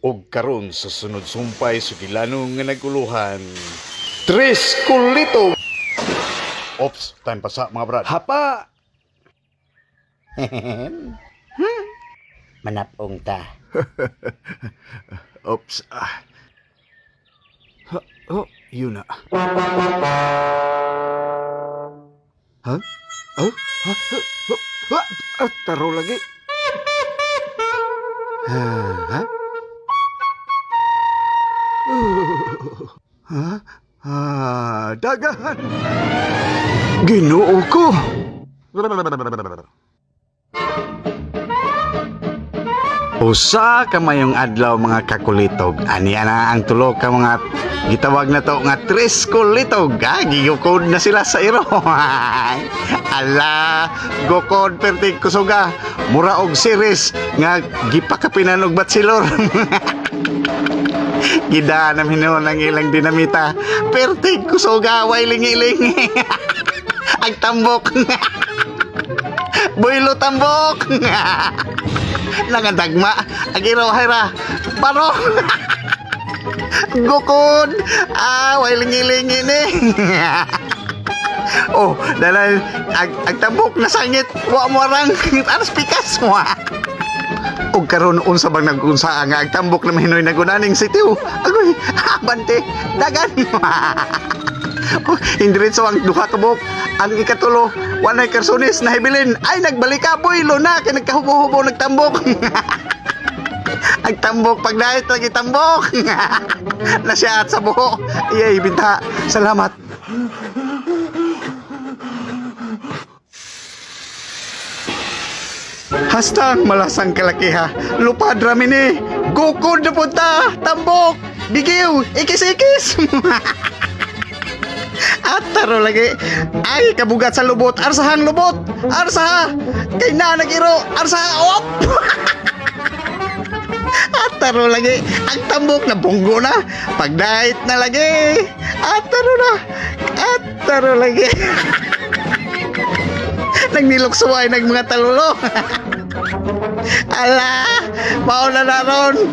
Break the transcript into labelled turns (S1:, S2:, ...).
S1: Og karon sa sunod sumpay sugilanong nga naguluhan. Tres kulito. Ops, time pa sa mga brad. Hapa.
S2: Manapong ta.
S1: Ops. Oh, yun na. Ha? Oh? Taro lagi. Ha? Dagan! Ginoo ko! Usa ka mayong adlaw mga kakulitog. Aniya na ang tulo ka mga gitawag na to nga tres kulitog. Gigukod na sila sa iro. Ala, gukod pertig kusuga. Mura og series nga gipakapinan og batsilor. Gida na hinon ang ilang dinamita. Pertig kusuga, way lingi-lingi. Ang tambok. Boylo tambok. Nangadagma. Agiro hayra. Baro. Gukod. Way lingi-lingi ni. Oh, dalay ag tambok na sangit. Wa mo arang aras pikas mo. Og karon unsa bang nagunsa nga ag tambok na mahinoy nagunaning sitiw. Agoy, bante, dagan. Oh, indiretso ang duha ka buok. Ang ikatulo, wanay karsunis na hibilin. Ay, nagbalik ka, boy, luna, kaya nagkahubo-hubo, nagtambok. Ang tambok, pag dahit lagi tambok. Nasya at sa buho. Iyay, binta. Salamat. Hastang malasang kalakiha. Lupad ramini. Gukod na punta. Tambok. Bigiw. Ikis-ikis. At taro lagi. Ay, kabugat sa lubot. Arsahang lubot. Arsaha. Kay na nag-iro. Arsaha. Op. At taro lagi. Ang tambok na bunggo na. Pagdait na lagi. At taro na. At taro lagi. Nagniloksuway ng mga talulo. Ala, mauna na ron.